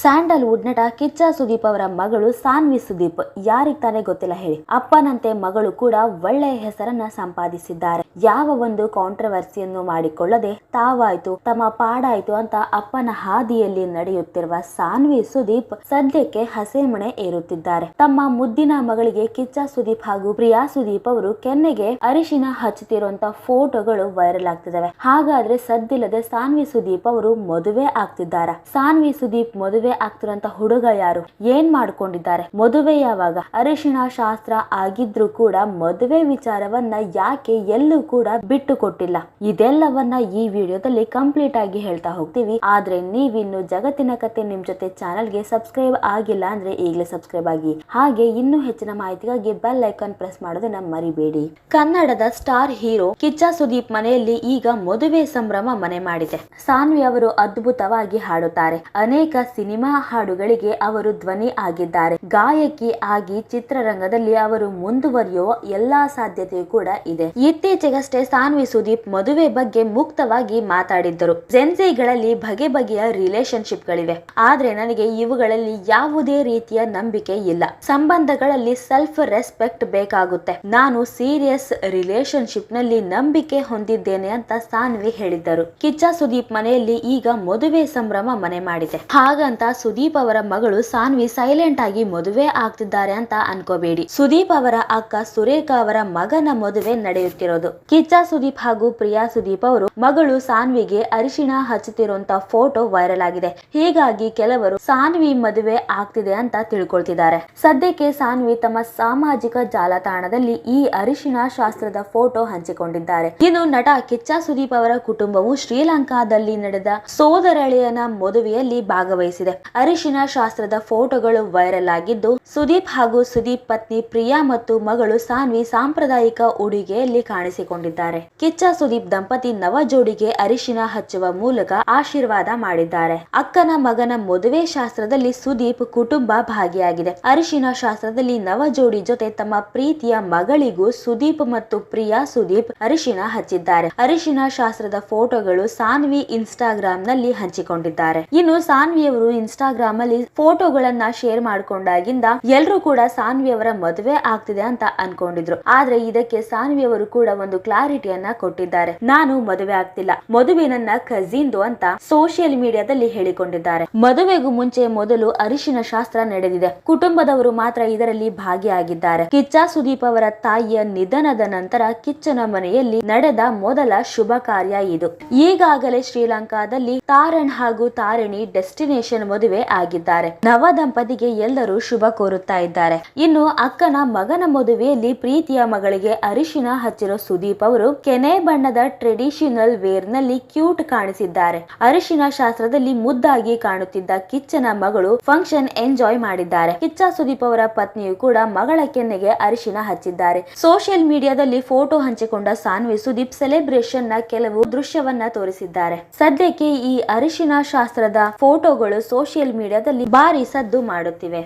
Sandalwood ನಟ ಕಿಚ್ಚ ಸುದೀಪ್ ಅವರ ಮಗಳು ಸಾನ್ವಿ ಸುದೀಪ್ ಯಾರಿಗ್ ತಾನೇ ಗೊತ್ತಿಲ್ಲ ಹೇಳಿ. ಅಪ್ಪನಂತೆ ಮಗಳು ಕೂಡ ಒಳ್ಳೆಯ ಹೆಸರನ್ನ ಸಂಪಾದಿಸಿದ್ದಾರೆ. ಯಾವ ಒಂದು ಕಾಂಟ್ರವರ್ಸಿಯನ್ನು ಮಾಡಿಕೊಳ್ಳದೆ ತಾವಾಯ್ತು ತಮ್ಮ ಪಾಡಾಯ್ತು ಅಂತ ಅಪ್ಪನ ಹಾದಿಯಲ್ಲಿ ನಡೆಯುತ್ತಿರುವ ಸಾನ್ವಿ ಸುದೀಪ್ ಸದ್ಯಕ್ಕೆ ಹಸೆಮಣೆ ಏರುತ್ತಿದ್ದಾರೆ. ತಮ್ಮ ಮುದ್ದಿನ ಮಗಳಿಗೆ ಕಿಚ್ಚ ಸುದೀಪ್ ಹಾಗೂ ಪ್ರಿಯಾ ಸುದೀಪ್ ಅವರು ಕೆನ್ನೆಗೆ ಅರಿಶಿನ ಹಚ್ಚುತ್ತಿರುವಂತ ಫೋಟೋಗಳು ವೈರಲ್ ಆಗ್ತಿದಾವೆ. ಹಾಗಾದ್ರೆ ಸದ್ದಿಲ್ಲದೆ ಸಾನ್ವಿ ಸುದೀಪ್ ಅವರು ಮದುವೆ ಆಗ್ತಿದ್ದಾರೆ. ಸಾನ್ವಿ ಸುದೀಪ್ ಮದುವೆ ಆಗ್ತಿರೋಂತ ಹುಡುಗ ಯಾರು, ಏನ್ ಮಾಡ್ಕೊಂಡಿದ್ದಾರೆ, ಮದುವೆ ಯಾವಾಗ, ಅರಿಶಿಣ ಶಾಸ್ತ್ರ ಆಗಿದ್ರು ಕೂಡ ಮದುವೆ ವಿಚಾರವನ್ನ ಯಾಕೆ ಎಲ್ಲೂ ಕೂಡ ಬಿಟ್ಟು ಕೊಟ್ಟಿಲ್ಲ, ಇದೆಲ್ಲವನ್ನ ಈ ವಿಡಿಯೋದಲ್ಲಿ ಕಂಪ್ಲೀಟ್ ಆಗಿ ಹೇಳ್ತಾ ಹೋಗ್ತೀವಿ. ಆದ್ರೆ ನೀವಿನ್ನು ಜಗತ್ತಿನ ಕತೆ ನಿಮ್ ಜೊತೆ ಚಾನೆಲ್ಗೆ ಸಬ್ಸ್ಕ್ರೈಬ್ ಆಗಿಲ್ಲ ಅಂದ್ರೆ ಈಗಲೇ ಸಬ್ಸ್ಕ್ರೈಬ್ ಆಗಿ, ಹಾಗೆ ಇನ್ನೂ ಹೆಚ್ಚಿನ ಮಾಹಿತಿಗಾಗಿ ಬೆಲ್ ಐಕಾನ್ ಪ್ರೆಸ್ ಮಾಡೋದನ್ನ ಮರಿಬೇಡಿ. ಕನ್ನಡದ ಸ್ಟಾರ್ ಹೀರೋ ಕಿಚ್ಚ ಸುದೀಪ್ ಮನೆಯಲ್ಲಿ ಈಗ ಮದುವೆ ಸಂಭ್ರಮ ಮನೆ ಮಾಡಿದೆ. ಸಾನ್ವಿ ಅವರು ಅದ್ಭುತವಾಗಿ ಹಾಡುತ್ತಾರೆ. ಅನೇಕ ಸಿನಿಮಾ ಹಾಡುಗಳಿಗೆ ಅವರು ಧ್ವನಿ ಆಗಿದ್ದಾರೆ. ಗಾಯಕಿ ಆಗಿ ಚಿತ್ರರಂಗದಲ್ಲಿ ಅವರು ಮುಂದುವರಿಯುವ ಎಲ್ಲಾ ಸಾಧ್ಯತೆಯೂ ಕೂಡ ಇದೆ. ಇತ್ತೀಚೆಗಷ್ಟೇ ಸಾನ್ವಿ ಸುದೀಪ್ ಮದುವೆ ಬಗ್ಗೆ ಮುಕ್ತವಾಗಿ ಮಾತಾಡಿದ್ದರು. ಜೆನ್ಸಿಗಳಲ್ಲಿ ಬಗೆ ಬಗೆಯ ರಿಲೇಶನ್ಶಿಪ್ ಗಳಿವೆ, ಆದ್ರೆ ನನಗೆ ಇವುಗಳಲ್ಲಿ ಯಾವುದೇ ರೀತಿಯ ನಂಬಿಕೆ ಇಲ್ಲ. ಸಂಬಂಧಗಳಲ್ಲಿ ಸೆಲ್ಫ್ ರೆಸ್ಪೆಕ್ಟ್ ಬೇಕಾಗುತ್ತೆ. ನಾನು ಸೀರಿಯಸ್ ರಿಲೇಶನ್ಶಿಪ್ ನಲ್ಲಿ ನಂಬಿಕೆ ಹೊಂದಿದ್ದೇನೆ ಅಂತ ಸಾನ್ವಿ ಹೇಳಿದ್ದರು. ಕಿಚ್ಚ ಸುದೀಪ್ ಮನೆಯಲ್ಲಿ ಈಗ ಮದುವೆ ಸಂಭ್ರಮ ಮನೆ ಮಾಡಿದೆ. ಹಾಗಂತ ಸುದೀಪ್ ಅವರ ಮಗಳು ಸಾನ್ವಿ ಸೈಲೆಂಟ್ ಆಗಿ ಮದುವೆ ಆಗ್ತಿದ್ದಾರೆ ಅಂತ ಅನ್ಕೋಬೇಡಿ. ಸುದೀಪ್ ಅವರ ಅಕ್ಕ ಸುರೇಖಾ ಅವರ ಮಗನ ಮದುವೆ ನಡೆಯುತ್ತಿರೋದು. ಕಿಚ್ಚ ಸುದೀಪ್ ಹಾಗೂ ಪ್ರಿಯಾ ಸುದೀಪ್ ಅವರು ಮಗಳು ಸಾನ್ವಿಗೆ ಅರಿಶಿಣ ಹಚ್ಚುತ್ತಿರುವಂತ ಫೋಟೋ ವೈರಲ್ ಆಗಿದೆ. ಹೀಗಾಗಿ ಕೆಲವರು ಸಾನ್ವಿ ಮದುವೆ ಆಗ್ತಿದೆ ಅಂತ ತಿಳ್ಕೊಳ್ತಿದ್ದಾರೆ. ಸದ್ಯಕ್ಕೆ ಸಾನ್ವಿ ತಮ್ಮ ಸಾಮಾಜಿಕ ಜಾಲತಾಣದಲ್ಲಿ ಈ ಅರಿಶಿಣ ಶಾಸ್ತ್ರದ ಫೋಟೋ ಹಂಚಿಕೊಂಡಿದ್ದಾರೆ. ಇನ್ನು ನಟ ಕಿಚ್ಚ ಸುದೀಪ್ ಅವರ ಕುಟುಂಬವು ಶ್ರೀಲಂಕಾದಲ್ಲಿ ನಡೆದ ಸೋದರಳಿಯನ ಮದುವೆಯಲ್ಲಿ ಭಾಗವಹಿಸಿದೆ. ಅರಿಶಿನ ಶಾಸ್ತ್ರದ ಫೋಟೋಗಳು ವೈರಲ್ ಆಗಿದ್ದು, ಸುದೀಪ್ ಹಾಗೂ ಸುದೀಪ್ ಪತ್ನಿ ಪ್ರಿಯಾ ಮತ್ತು ಮಗಳು ಸಾನ್ವಿ ಸಾಂಪ್ರದಾಯಿಕ ಉಡುಗೆಯಲ್ಲಿ ಕಾಣಿಸಿಕೊಂಡಿದ್ದಾರೆ. ಕಿಚ್ಚ ಸುದೀಪ್ ದಂಪತಿ ನವ ಜೋಡಿಗೆ ಅರಿಶಿನ ಹಚ್ಚುವ ಮೂಲಕ ಆಶೀರ್ವಾದ ಮಾಡಿದ್ದಾರೆ. ಅಕ್ಕನ ಮಗನ ಮದುವೆ ಶಾಸ್ತ್ರದಲ್ಲಿ ಸುದೀಪ್ ಕುಟುಂಬ ಭಾಗಿಯಾಗಿದೆ. ಅರಿಶಿನ ಶಾಸ್ತ್ರದಲ್ಲಿ ನವ ಜೋಡಿ ಜೊತೆ ತಮ್ಮ ಪ್ರೀತಿಯ ಮಗಳಿಗೂ ಸುದೀಪ್ ಮತ್ತು ಪ್ರಿಯಾ ಸುದೀಪ್ ಅರಿಶಿನ ಹಚ್ಚಿದ್ದಾರೆ. ಅರಿಶಿನ ಶಾಸ್ತ್ರದ ಫೋಟೋಗಳು ಸಾನ್ವಿ ಇನ್ಸ್ಟಾಗ್ರಾಮ್ ನಲ್ಲಿ ಹಂಚಿಕೊಂಡಿದ್ದಾರೆ. ಇನ್ನು ಸಾನ್ವಿಯವರು ಇನ್ಸ್ಟಾಗ್ರಾಮ್ ಅಲ್ಲಿ ಫೋಟೋಗಳನ್ನ ಶೇರ್ ಮಾಡ್ಕೊಂಡಾಗಿಂದ ಎಲ್ಲರೂ ಕೂಡ ಸಾನ್ವಿ ಅವರ ಮದುವೆ ಆಗ್ತಿದೆ ಅಂತ ಅನ್ಕೊಂಡಿದ್ರು. ಆದ್ರೆ ಇದಕ್ಕೆ ಸಾನ್ವಿ ಅವರು ಕೂಡ ಒಂದು ಕ್ಲಾರಿಟಿಯನ್ನ ಕೊಟ್ಟಿದ್ದಾರೆ. ನಾನು ಮದುವೆ ಆಗ್ತಿಲ್ಲ, ಮದುವೆ ನನ್ನ ಕಸಿನ್ದು ಅಂತ ಸೋಷಿಯಲ್ ಮೀಡಿಯಾದಲ್ಲಿ ಹೇಳಿಕೊಂಡಿದ್ದಾರೆ. ಮದುವೆಗೂ ಮುಂಚೆ ಮೊದಲು ಅರಿಶಿನ ಶಾಸ್ತ್ರ ನಡೆದಿದೆ. ಕುಟುಂಬದವರು ಮಾತ್ರ ಇದರಲ್ಲಿ ಭಾಗಿಯಾಗಿದ್ದಾರೆ. ಕಿಚ್ಚ ಸುದೀಪ್ ಅವರ ತಾಯಿಯ ನಿಧನದ ನಂತರ ಕಿಚ್ಚನ ಮನೆಯಲ್ಲಿ ನಡೆದ ಮೊದಲ ಶುಭ ಕಾರ್ಯ ಇದು. ಈಗಾಗಲೇ ಶ್ರೀಲಂಕಾದಲ್ಲಿ ತಾರಣ್ ಹಾಗೂ ತಾರಿಣಿ ಡೆಸ್ಟಿನೇಷನ್ ಮದುವೆ ಆಗಿದ್ದಾರೆ. ನವ ದಂಪತಿಗೆ ಎಲ್ಲರೂ ಶುಭ ಕೋರುತ್ತಾ ಇದ್ದಾರೆ. ಇನ್ನು ಅಕ್ಕನ ಮಗನ ಮದುವೆಯಲ್ಲಿ ಪ್ರೀತಿಯ ಮಗಳಿಗೆ ಅರಿಶಿನ ಹಚ್ಚಿರೋ ಸುದೀಪ್ ಅವರು ಕೆನೆ ಬಣ್ಣದ ಟ್ರೆಡಿಷನಲ್ ವೇರ್ ನಲ್ಲಿ ಕ್ಯೂಟ್ ಕಾಣಿಸಿದ್ದಾರೆ. ಅರಿಶಿನ ಶಾಸ್ತ್ರದಲ್ಲಿ ಮುದ್ದಾಗಿ ಕಾಣುತ್ತಿದ್ದ ಕಿಚ್ಚನ ಮಗಳು ಫಂಕ್ಷನ್ ಎಂಜಾಯ್ ಮಾಡಿದ್ದಾರೆ. ಕಿಚ್ಚ ಸುದೀಪ್ ಅವರ ಪತ್ನಿಯು ಕೂಡ ಮಗಳ ಕೆನ್ನೆಗೆ ಅರಿಶಿನ ಹಚ್ಚಿದ್ದಾರೆ. ಸೋಷಿಯಲ್ ಮೀಡಿಯಾದಲ್ಲಿ ಫೋಟೋ ಹಂಚಿಕೊಂಡ ಸಾನ್ವಿ ಸುದೀಪ್ ಸೆಲೆಬ್ರೇಷನ್ ನ ಕೆಲವು ದೃಶ್ಯವನ್ನ ತೋರಿಸಿದ್ದಾರೆ. ಸದ್ಯಕ್ಕೆ ಈ ಅರಿಶಿನ ಶಾಸ್ತ್ರದ ಫೋಟೋಗಳು ಸೋಷಿಯಲ್ ಮೀಡಿಯಾದಲ್ಲಿ ಭಾರಿ ಸದ್ದು ಮಾಡುತ್ತಿವೆ.